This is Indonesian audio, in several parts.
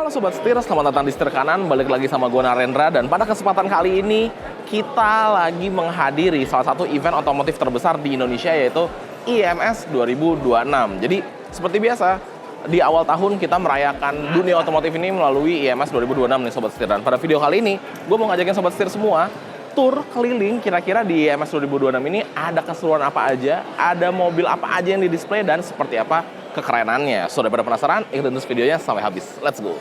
Halo Sobat Setir, selamat datang di Setir Kanan. Balik lagi sama gue Narendra. Dan pada kesempatan kali ini kita lagi menghadiri salah satu event otomotif terbesar di Indonesia, yaitu IMS 2026. Jadi seperti biasa, di awal tahun kita merayakan dunia otomotif ini melalui IMS 2026 nih Sobat Setir. Dan pada video kali ini gue mau ngajakin Sobat Setir semua tur keliling kira-kira di IMS 2026 ini ada keseruan apa aja, ada mobil apa aja yang di-display, dan seperti apa kekerenannya. So, daripada penasaran, ikutin terus videonya sampai habis. Let's go!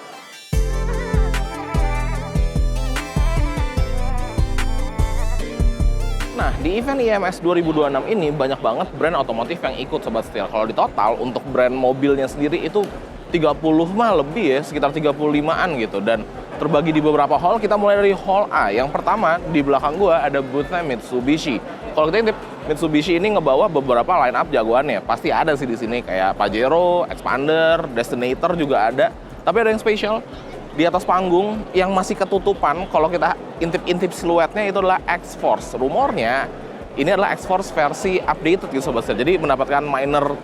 Nah, di event IMS 2026 ini banyak banget brand otomotif yang ikut Sobat Setir. Kalau di total untuk brand mobilnya sendiri itu 30 mah lebih ya, sekitar 35-an gitu. Dan terbagi di beberapa hall, kita mulai dari hall A. Yang pertama, di belakang gua ada booth-nya Mitsubishi. Kalau kita intip, Mitsubishi ini ngebawa beberapa line up jagoannya. Pasti ada sih di sini, kayak Pajero, Expander, Destinator juga ada. Tapi ada yang spesial di atas panggung yang masih ketutupan. Kalau kita intip-intip siluetnya, itu adalah X-Force. Rumornya ini adalah X-Force versi updated gitu Sobat Setir. Jadi mendapatkan minor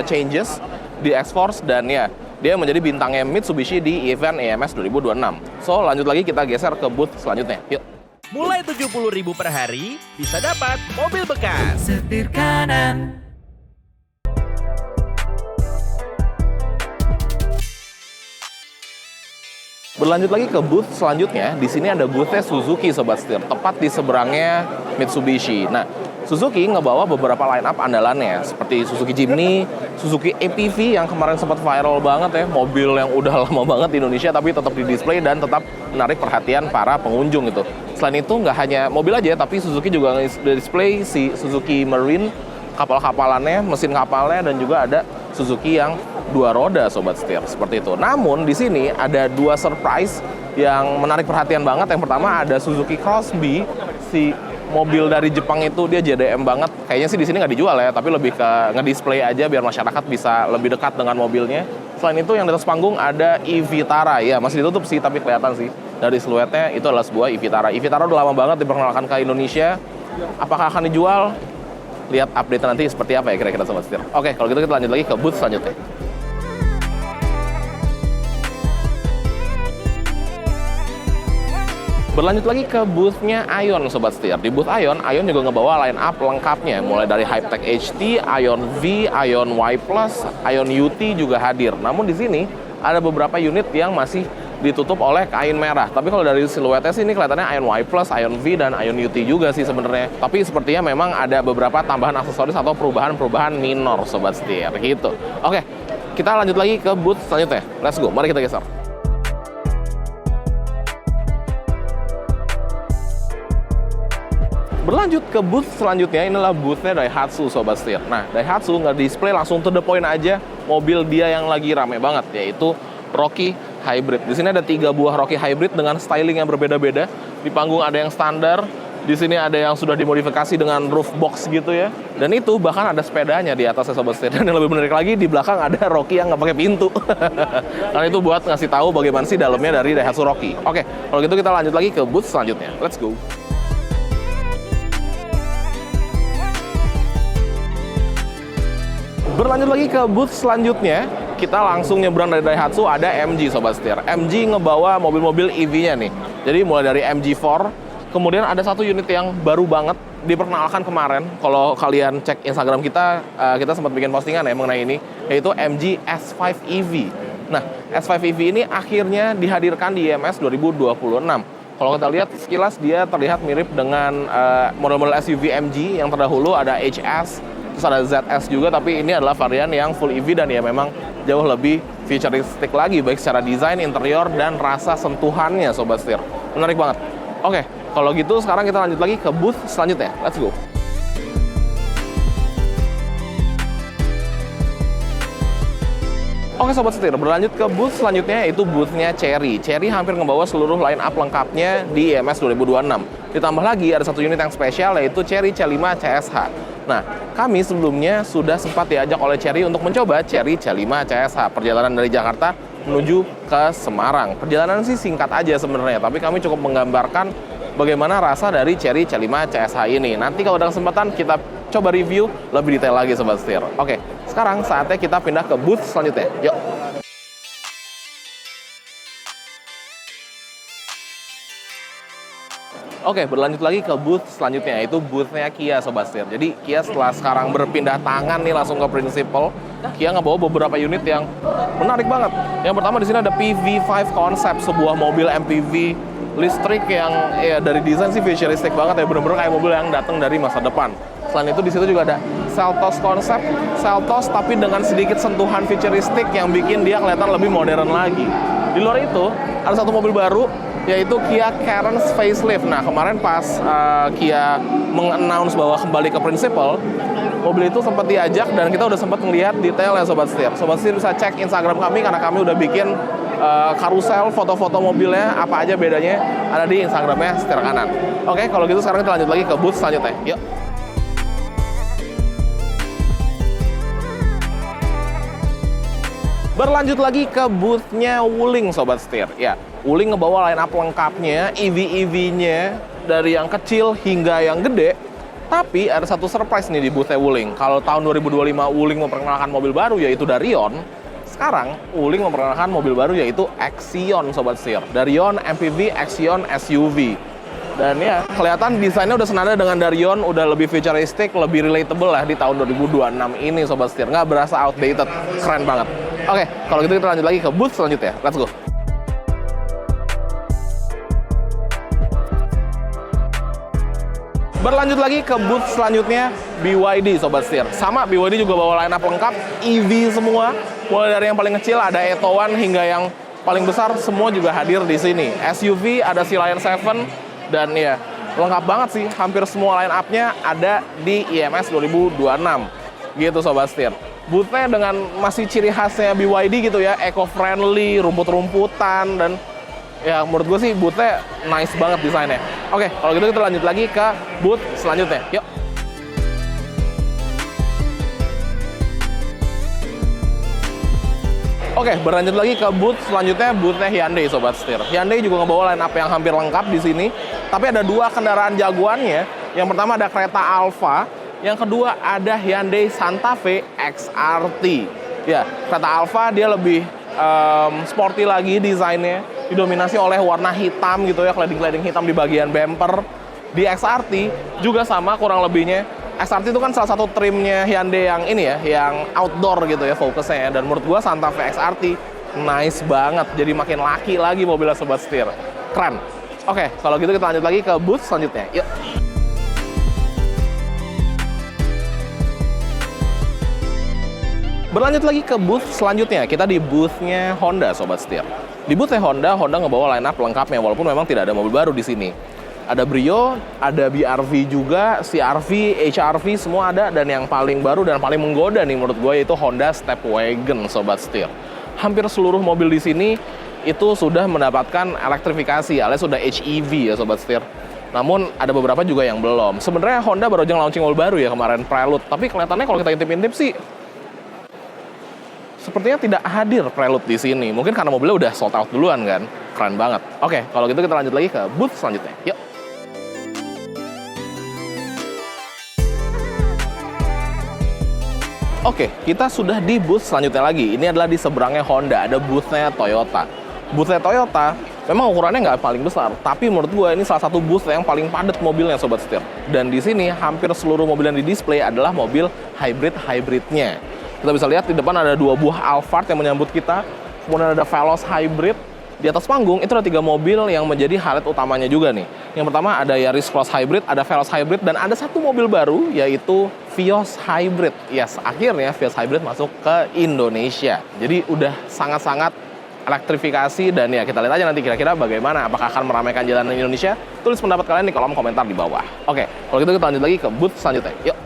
changes di X-Force, dan ya dia menjadi bintangnya Mitsubishi di event IMS 2026. So, lanjut lagi kita geser ke booth selanjutnya. Yuk. Mulai 70.000 per hari, bisa dapat mobil bekas. Setir kanan. Berlanjut lagi ke booth selanjutnya, di sini ada booth-nya Suzuki Sobat Setir, tepat di seberangnya Mitsubishi. Nah, Suzuki ngebawa beberapa line up andalannya, seperti Suzuki Jimny, Suzuki APV yang kemarin sempat viral banget ya, mobil yang udah lama banget di Indonesia tapi tetap di-display dan tetap menarik perhatian para pengunjung gitu. Selain itu nggak hanya mobil aja, tapi Suzuki juga nge-display si Suzuki Marine, kapal-kapalannya, mesin kapalnya, dan juga ada Suzuki yang dua roda Sobat Setir, seperti itu. Namun di sini ada dua surprise yang menarik perhatian banget. Yang pertama ada Suzuki Crosby, si mobil dari Jepang itu, dia JDM banget. Kayaknya sih di sini nggak dijual ya, tapi lebih ke ngedisplay aja biar masyarakat bisa lebih dekat dengan mobilnya. Selain itu yang di atas panggung ada e-Vitara. Ya masih ditutup sih, tapi kelihatan sih dari siluetnya itu adalah sebuah e-Vitara. E-Vitara udah lama banget diperkenalkan ke Indonesia. Apakah akan dijual? Lihat update nanti seperti apa ya kira-kira Sobat Setir. Oke, kalau gitu kita lanjut lagi ke booth selanjutnya. Berlanjut lagi ke booth-nya Aion Sobat Setir. Di booth Aion juga ngebawa line up lengkapnya, mulai dari Hypertech HT, Aion V, Aion Y+, Aion UT juga hadir. Namun di sini ada beberapa unit yang masih ditutup oleh kain merah. Tapi kalau dari siluetnya sih ini kelihatannya Aion Y+, Aion V, dan Aion UT juga sih sebenarnya. Tapi sepertinya memang ada beberapa tambahan aksesoris atau perubahan-perubahan minor Sobat Setir gitu. Oke, kita lanjut lagi ke booth selanjutnya. Let's go, mari kita geser. Berlanjut ke booth selanjutnya, inilah booth-nya Daihatsu Sobat Setir. Nah, Daihatsu nggak display, langsung to the point aja mobil dia yang lagi rame banget, yaitu Rocky Hybrid. Di sini ada 3 buah Rocky Hybrid dengan styling yang berbeda-beda. Di panggung ada yang standar, di sini ada yang sudah dimodifikasi dengan roof box gitu ya. Dan itu bahkan ada sepedanya di atasnya Sobat Setir. Dan yang lebih menarik lagi, di belakang ada Rocky yang nggak pakai pintu. Karena itu buat ngasih tahu bagaimana sih dalamnya dari Daihatsu Rocky. Oke, kalau gitu kita lanjut lagi ke booth selanjutnya. Let's go. Berlanjut lagi ke booth selanjutnya, kita langsung nyebrang dari Daihatsu, ada MG Sobat Setir. MG ngebawa mobil-mobil EV-nya nih. Jadi mulai dari MG4, kemudian ada satu unit yang baru banget, diperkenalkan kemarin. Kalau kalian cek Instagram kita sempat bikin postingan ya mengenai ini, yaitu MG S5 EV. Nah, S5 EV ini akhirnya dihadirkan di IMS 2026. Kalau kita lihat sekilas dia terlihat mirip dengan model-model SUV MG yang terdahulu, ada HS, terus ada ZS juga, tapi ini adalah varian yang full EV dan ya memang jauh lebih futuristik lagi, baik secara desain, interior, dan rasa sentuhannya Sobat Setir. Menarik banget. Oke, kalau gitu sekarang kita lanjut lagi ke booth selanjutnya. Let's go. Oke Sobat Setir, berlanjut ke booth selanjutnya, yaitu booth-nya Chery. Chery hampir ngebawa seluruh line up lengkapnya di IMS 2026. Ditambah lagi ada satu unit yang spesial, yaitu Chery C5 CSH. Nah, kami sebelumnya sudah sempat diajak oleh Chery untuk mencoba Chery C5 CSH. Perjalanan dari Jakarta menuju ke Semarang. Perjalanan sih singkat aja sebenarnya, tapi kami cukup menggambarkan bagaimana rasa dari Chery C5 CSH ini. Nanti kalau ada kesempatan kita coba review lebih detail lagi Sobat Setir. Oke, sekarang saatnya kita pindah ke booth selanjutnya. Yuk. Oke, berlanjut lagi ke booth selanjutnya, yaitu booth-nya Kia Sobat Setir. Jadi Kia setelah sekarang berpindah tangan nih langsung ke Principal, Kia ngebawa beberapa unit yang menarik banget. Yang pertama di sini ada PV5 Concept, sebuah mobil MPV listrik yang ya dari desain sih futuristik banget ya, bener-bener kayak mobil yang datang dari masa depan. Selain itu di situ juga ada Seltos Concept, Seltos tapi dengan sedikit sentuhan futuristik yang bikin dia kelihatan lebih modern lagi. Di luar itu ada satu mobil baru, yaitu Kia Carens Facelift. Nah, kemarin pas Kia meng-announce bahwa kembali ke Principal, mobil itu sempat diajak dan kita udah sempat ngelihat detailnya Sobat Setir. Sobat Setir bisa cek Instagram kami karena kami udah bikin karusel foto-foto mobilnya, apa aja bedanya ada di Instagramnya Setir Kanan. Oke, kalau gitu sekarang kita lanjut lagi ke booth selanjutnya. Yuk. Berlanjut lagi ke booth-nya Wuling Sobat Setir. Ya, Wuling ngebawa line up lengkapnya, EV-EV-nya dari yang kecil hingga yang gede. Tapi ada satu surprise nih di booth-nya Wuling. Kalau tahun 2025 Wuling memperkenalkan mobil baru yaitu Darion, sekarang Wuling memperkenalkan mobil baru yaitu Axion Sobat Setir. Darion MPV, Axion SUV. Dan ya, kelihatan desainnya udah senada dengan Darion, udah lebih futuristik, lebih relatable lah di tahun 2026 ini Sobat Setir. Nggak berasa outdated, keren banget. Oke, kalau gitu kita lanjut lagi ke booth selanjutnya. Let's go. Berlanjut lagi ke booth selanjutnya, BYD Sobat Setir. Sama, BYD juga bawa line up lengkap, EV semua. Mulai dari yang paling kecil, ada Etowan, hingga yang paling besar, semua juga hadir di sini. SUV, ada Sea Lion 7, dan ya, lengkap banget sih. Hampir semua line up-nya ada di IMS 2026. Gitu Sobat Setir. Booth-nya dengan masih ciri khasnya BYD gitu ya, eco-friendly, rumput-rumputan, dan ya menurut gue sih booth-nya nice banget desainnya. Oke, kalau gitu kita lanjut lagi ke booth selanjutnya. Yuk. Oke, berlanjut lagi ke booth selanjutnya, booth-nya Hyundai Sobat Setir. Hyundai juga ngebawa line up yang hampir lengkap di sini, tapi ada dua kendaraan jagoannya. Yang pertama ada kereta Alfa, yang kedua ada Hyundai Santa Fe XRT. Ya, kereta Alfa dia lebih sporty lagi desainnya, didominasi oleh warna hitam gitu ya, cladding-cladding hitam di bagian bumper. Di XRT juga sama kurang lebihnya. XRT itu kan salah satu trimnya Hyundai yang ini ya, yang outdoor gitu ya fokusnya ya. Dan menurut gua Santa Fe XRT nice banget, jadi makin laki lagi mobilnya Sobat Setir. Keren. Oke, kalau gitu kita lanjut lagi ke booth selanjutnya. Yuk. Berlanjut lagi ke booth selanjutnya, kita di booth-nya Honda Sobat Setir. Di booth-nya Honda ngebawa line up lengkapnya, walaupun memang tidak ada mobil baru di sini. Ada Brio, ada BRV juga, CR-V, HR-V, semua ada. Dan yang paling baru dan paling menggoda nih menurut gue yaitu Honda Stepwagon Sobat Setir. Hampir seluruh mobil di sini itu sudah mendapatkan elektrifikasi, alias sudah HEV ya Sobat Setir. Namun ada beberapa juga yang belum. Sebenarnya Honda baru aja launching mobil baru ya kemarin, Prelude. Tapi kelihatannya kalau kita intip-intip sih sepertinya tidak hadir Prelude di sini. Mungkin karena mobilnya udah sold out duluan kan. Keren banget. Oke, kalau gitu kita lanjut lagi ke booth selanjutnya. Yuk. Oke, kita sudah di booth selanjutnya lagi. Ini adalah di seberangnya Honda, ada booth-nya Toyota. Booth-nya Toyota memang ukurannya nggak paling besar, tapi menurut gue ini salah satu booth yang paling padat mobilnya Sobat Setir. Dan di sini hampir seluruh mobil yang di display adalah mobil hybrid-hybridnya. Kita bisa lihat di depan ada dua buah Alphard yang menyambut kita, kemudian ada Veloz Hybrid. Di atas panggung itu ada 3 mobil yang menjadi highlight utamanya juga nih. Yang pertama ada Yaris Cross Hybrid, ada Veloz Hybrid, dan ada satu mobil baru yaitu Vios Hybrid. Yes, akhirnya Vios Hybrid masuk ke Indonesia. Jadi udah sangat-sangat elektrifikasi, dan ya kita lihat aja nanti kira-kira bagaimana, apakah akan meramaikan jalanan Indonesia. Tulis pendapat kalian di kolom komentar di bawah. Oke, kalau gitu kita lanjut lagi ke booth selanjutnya. Yuk.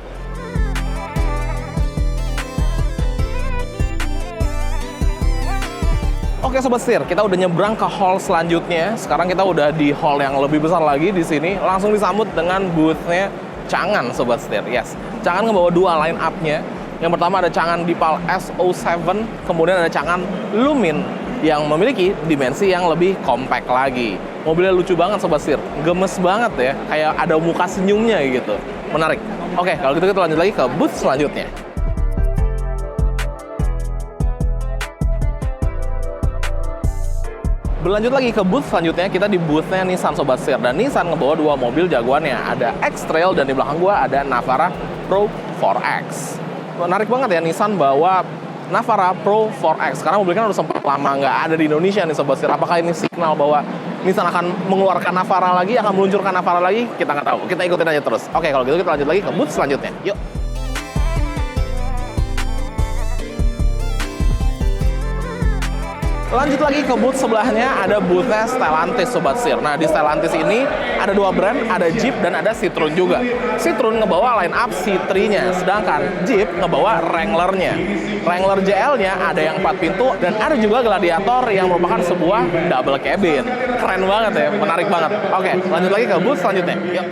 Oke Sobat Setir, kita udah nyebrang ke hall selanjutnya. Sekarang kita udah di hall yang lebih besar lagi di sini. Langsung disambut dengan booth-nya Changan Sobat Setir. Yes, Changan ngebawa 2 line up-nya. Yang pertama ada Changan Deepal SO7, kemudian ada Changan Lumin yang memiliki dimensi yang lebih compact lagi. Mobilnya lucu banget Sobat Setir, gemes banget ya, kayak ada muka senyumnya gitu. Menarik. Oke, kalau gitu kita lanjut lagi ke booth selanjutnya. Berlanjut lagi ke booth selanjutnya, kita di boothnya Nissan Sobat Setir. Dan Nissan ngebawa dua mobil jagoannya. Ada X-Trail dan di belakang gua ada Navara Pro 4X. Menarik banget ya Nissan bawa Navara Pro 4X. Karena mobil kan udah sempat lama nggak ada di Indonesia nih Sobat Setir. Apakah ini signal bahwa Nissan akan mengeluarkan Navara lagi, akan meluncurkan Navara lagi? Kita nggak tahu. Kita ikutin aja terus. Oke, kalau gitu kita lanjut lagi ke booth selanjutnya. Yuk. Lanjut lagi ke booth sebelahnya, ada boothnya Stellantis Sobat Setir. Nah, di Stellantis ini ada dua brand, ada Jeep dan ada Citroen juga. Citroen ngebawa line up C3-nya, sedangkan Jeep ngebawa Wrangler-nya. Wrangler JL-nya ada yang 4 pintu dan ada juga Gladiator yang merupakan sebuah double cabin. Keren banget ya, menarik banget. Oke, lanjut lagi ke booth selanjutnya. Yuk.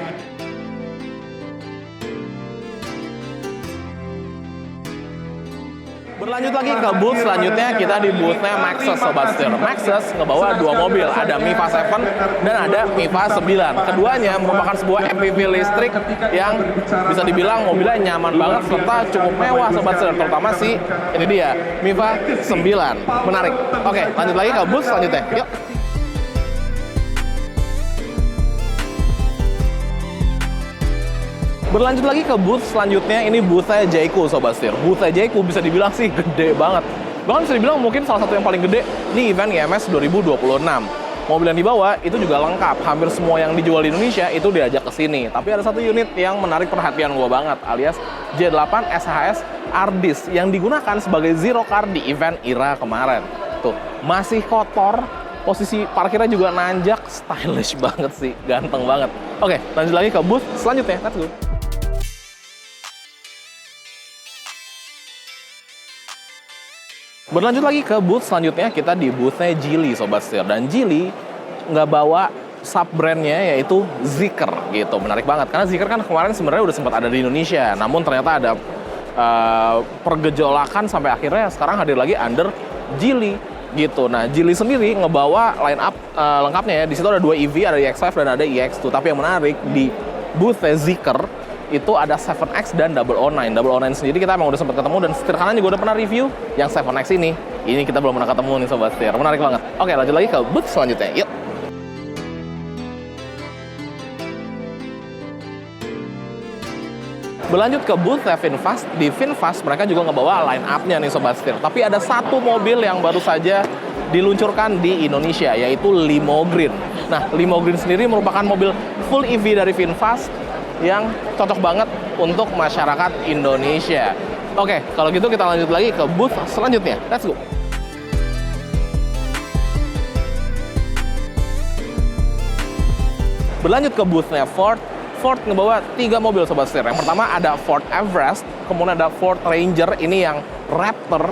Berlanjut lagi ke booth selanjutnya, kita di boothnya Maxus Sobat Setir. Maxus ngebawa dua mobil, ada Miva 7 dan ada Miva 9. Keduanya merupakan sebuah MPV listrik yang bisa dibilang mobilnya nyaman banget serta cukup mewah Sobat Setir. Terutama sih ini dia, Miva 9. Menarik. Oke, lanjut lagi ke booth selanjutnya. Yuk. Berlanjut lagi ke booth selanjutnya, ini boothnya Jayco Sobat Setir. Boothnya Jayco bisa dibilang sih gede banget. Bahkan bisa dibilang mungkin salah satu yang paling gede di event IMS 2026. Mobil yang dibawa itu juga lengkap. Hampir semua yang dijual di Indonesia itu diajak ke sini. Tapi ada satu unit yang menarik perhatian gue banget, alias J8 SHS Ardis yang digunakan sebagai zero car di event IRA kemarin. Tuh, masih kotor, posisi parkirnya juga nanjak, stylish banget sih, ganteng banget. Oke, lanjut lagi ke booth selanjutnya. Let's go. Berlanjut lagi ke booth selanjutnya, kita di boothnya Geely Sobat Setir. Dan Geely nggak bawa sub-brandnya yaitu Zeekr gitu. Menarik banget, karena Zeekr kan kemarin sebenarnya udah sempat ada di Indonesia. Namun ternyata ada pergejolakan sampai akhirnya sekarang hadir lagi under Geely gitu. Nah, Geely sendiri ngebawa line up lengkapnya ya. Di situ ada dua EV, ada EX5 dan ada EX2. Tapi yang menarik di boothnya Zeekr itu ada 7X dan 009. 009 sendiri kita emang udah sempat ketemu dan setir kanan juga udah pernah review. Yang 7X ini kita belum pernah ketemu nih Sobat Setir. Menarik banget. Oke, lanjut lagi ke booth selanjutnya. Yuk. Berlanjut ke booth VinFast. Di VinFast mereka juga ngebawa line up-nya nih Sobat Setir. Tapi ada satu mobil yang baru saja diluncurkan di Indonesia, yaitu Limo Green. Nah, Limo Green sendiri merupakan mobil full EV dari VinFast yang cocok banget untuk masyarakat Indonesia. Oke, kalau gitu kita lanjut lagi ke booth selanjutnya. Let's go. Berlanjut ke boothnya Ford. Ford ngebawa 3 mobil Sobat Setir. Yang pertama ada Ford Everest, kemudian ada Ford Ranger, ini yang Raptor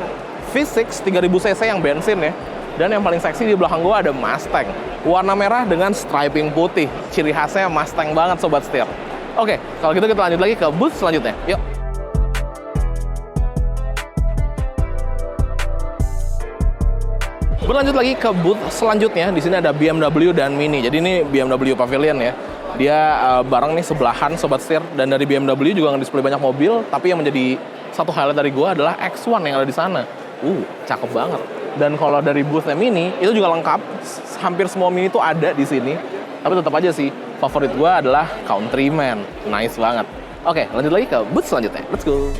V6 3000cc yang bensin ya. Dan yang paling seksi di belakang gua ada Mustang. Warna merah dengan striping putih. Ciri khasnya Mustang banget Sobat Setir. Oke, kalau gitu kita lanjut lagi ke booth selanjutnya. Yuk. Berlanjut lagi ke booth selanjutnya. Di sini ada BMW dan Mini. Jadi ini BMW Pavilion ya. Dia bareng nih sebelahan Sobat Setir. Dan dari BMW juga nge-display banyak mobil. Tapi yang menjadi satu highlight dari gua adalah X1 yang ada di sana. Cakep banget. Dan kalau dari boothnya Mini, itu juga lengkap. Hampir semua Mini itu ada di sini. Tapi tetap aja sih, favorit gue adalah Countryman. Nice banget. Oke, lanjut lagi ke booth selanjutnya. Let's go.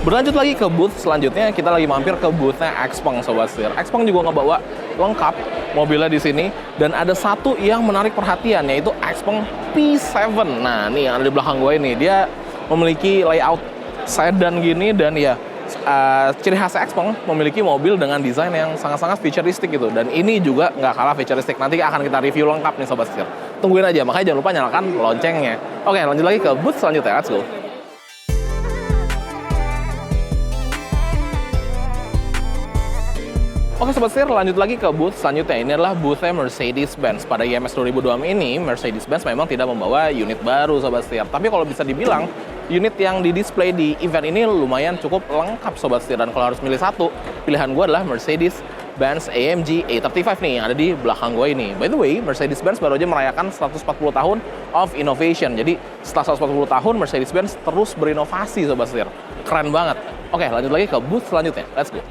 Berlanjut lagi ke booth selanjutnya, kita lagi mampir ke boothnya Xpeng Sobat Setir. Xpeng juga ngebawa lengkap mobilnya di sini. Dan ada satu yang menarik perhatian, yaitu Xpeng P7. Nah, nih yang ada di belakang gue ini. Dia memiliki layout sedan gini dan ya, ciri khas Xpeng memiliki mobil dengan desain yang sangat-sangat futuristik gitu. Dan ini juga nggak kalah futuristik. Nanti akan kita review lengkap nih Sobat Setir. Tungguin aja, makanya jangan lupa nyalakan loncengnya. Oke, lanjut lagi ke booth selanjutnya. Let's go. Oke Sobat Setir, lanjut lagi ke booth selanjutnya. Ini adalah boothnya Mercedes-Benz. Pada IMS 2026 ini, Mercedes-Benz memang tidak membawa unit baru Sobat Setir. Tapi kalau bisa dibilang, unit yang di-display di event ini lumayan cukup lengkap Sobat Setir. Dan kalau harus milih satu, pilihan gue adalah Mercedes-Benz AMG A35 nih, yang ada di belakang gue ini. By the way, Mercedes-Benz baru aja merayakan 140 tahun of innovation. Jadi setelah 140 tahun, Mercedes-Benz terus berinovasi Sobat Setir. Keren banget. Oke, lanjut lagi ke booth selanjutnya. Let's go.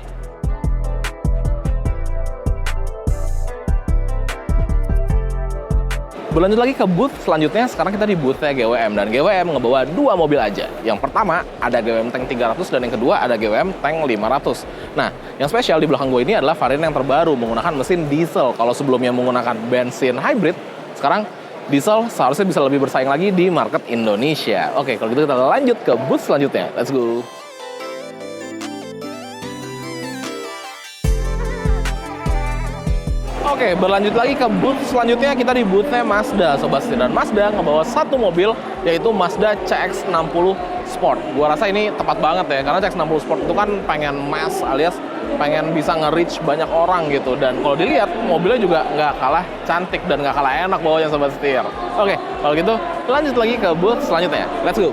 Berlanjut lagi ke booth selanjutnya, sekarang kita di booth-nya GWM. Dan GWM ngebawa 2 mobil aja. Yang pertama ada GWM Tank 300 dan yang kedua ada GWM Tank 500. Nah, yang spesial di belakang gue ini adalah varian yang terbaru menggunakan mesin diesel. Kalau sebelumnya menggunakan bensin hybrid, sekarang diesel seharusnya bisa lebih bersaing lagi di market Indonesia. Oke, kalau gitu kita lanjut ke booth selanjutnya. Let's go. Oke, berlanjut lagi ke booth selanjutnya, kita di booth-nya Mazda, Sobat Setir. Dan Mazda ngebawa satu mobil, yaitu Mazda CX-60 Sport. Gua rasa ini tepat banget ya, karena CX-60 Sport itu kan pengen mass, alias pengen bisa nge-reach banyak orang gitu. Dan kalau dilihat, mobilnya juga nggak kalah cantik dan nggak kalah enak bawanya Sobat Setir. Oke, kalau gitu lanjut lagi ke booth selanjutnya. Let's go!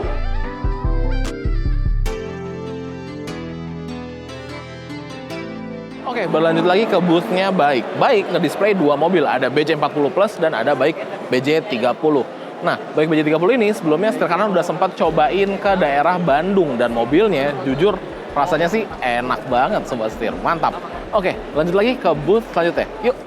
Oke, berlanjut lagi ke booth-nya Baik. Baik nge-display 2 mobil, ada BJ40 Plus dan ada Baik BJ30. Nah, Baik BJ30 ini sebelumnya Setir Kanan udah sempat cobain ke daerah Bandung dan mobilnya jujur rasanya sih enak banget Sobat Setir, mantap. Oke, lanjut lagi ke booth selanjutnya. Yuk.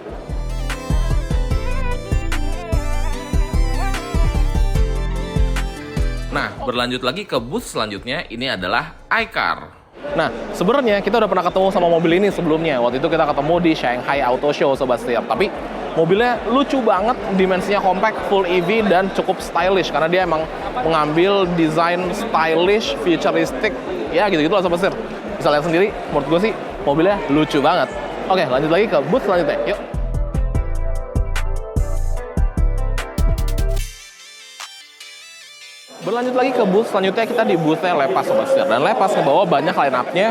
Nah, berlanjut lagi ke booth selanjutnya, ini adalah iCar. Nah, sebenarnya kita udah pernah ketemu sama mobil ini sebelumnya. Waktu itu kita ketemu di Shanghai Auto Show, Sobat Setir. Tapi mobilnya lucu banget, dimensinya compact, full EV, dan cukup stylish. Karena dia emang mengambil desain stylish, futuristic, ya gitu-gitu lah Sobat Setir. Bisa lihat sendiri, menurut gue sih mobilnya lucu banget. Oke, lanjut lagi ke booth selanjutnya. Yuk. Berlanjut lagi ke booth selanjutnya, kita di booth-nya Lepas Sobat Setir. Dan Lepas ngebawa banyak line-up-nya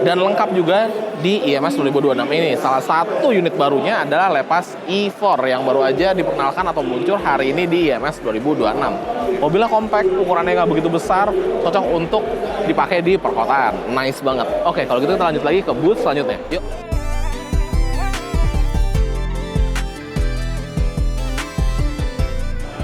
dan lengkap juga di IMS 2026 ini. Salah satu unit barunya adalah Lepas E4 yang baru aja diperkenalkan atau muncul hari ini di IMS 2026. Mobilnya compact, ukurannya nggak begitu besar, cocok untuk dipakai di perkotaan. Nice banget. Oke, kalau gitu kita lanjut lagi ke booth selanjutnya. Yuk.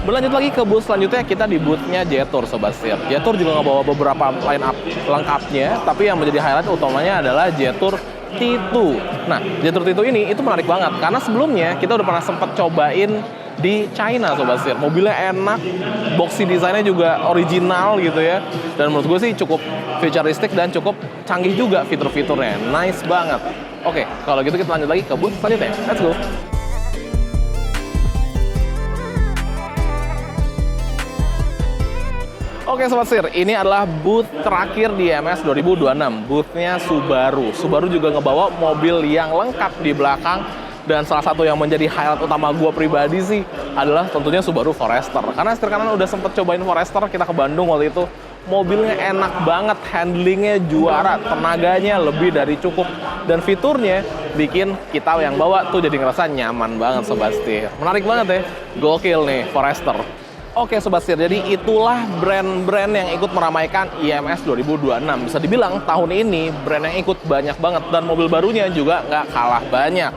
Berlanjut lagi ke booth selanjutnya, kita di booth-nya Jetour Sobat Setir. Jetour juga ngebawa beberapa line up lengkapnya, tapi yang menjadi highlight utamanya adalah Jetour T2. Nah, Jetour T2 ini itu menarik banget, karena sebelumnya kita udah pernah sempat cobain di China Sobat Setir. Mobilnya enak, boxy desainnya juga original gitu ya. Dan menurut gue sih cukup futuristik dan cukup canggih juga fitur-fiturnya. Nice banget. Oke, kalau gitu kita lanjut lagi ke booth selanjutnya. Let's go! Oke Sobat Setir, ini adalah booth terakhir di IMS 2026, booth-nya Subaru. Subaru juga ngebawa mobil yang lengkap di belakang, dan salah satu yang menjadi highlight utama gue pribadi sih adalah tentunya Subaru Forester. Karena Setir Kanan udah sempet cobain Forester, kita ke Bandung waktu itu. Mobilnya enak banget, handlingnya juara, tenaganya lebih dari cukup, dan fiturnya bikin kita yang bawa tuh jadi ngerasa nyaman banget Sobat Setir. Menarik banget ya, gokil nih Forester. Oke Sobat Setir, jadi itulah brand-brand yang ikut meramaikan IMS 2026. Bisa dibilang tahun ini brand yang ikut banyak banget, dan mobil barunya juga nggak kalah banyak.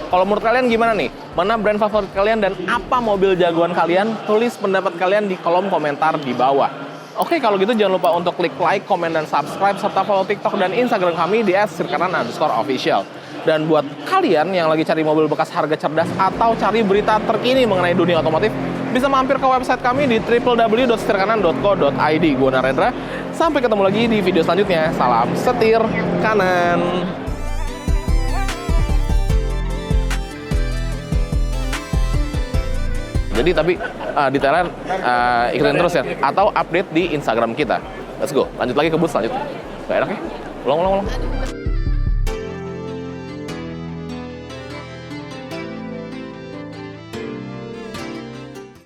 Kalau menurut kalian gimana nih? Mana brand favorit kalian dan apa mobil jagoan kalian? Tulis pendapat kalian di kolom komentar di bawah. Oke, kalau gitu jangan lupa untuk klik like, komen, dan subscribe, serta follow TikTok dan Instagram kami di @setirkanan_official. Dan buat kalian yang lagi cari mobil bekas harga cerdas atau cari berita terkini mengenai dunia otomotif, bisa mampir ke website kami di www.setirkanan.co.id. Gue Narendra, sampai ketemu lagi di video selanjutnya. Salam Setir Kanan. Jadi tapi detailnya ikutin terus ya, atau update di Instagram kita. Let's go, lanjut lagi ke booth selanjutnya. Gak enak ya? Ulang.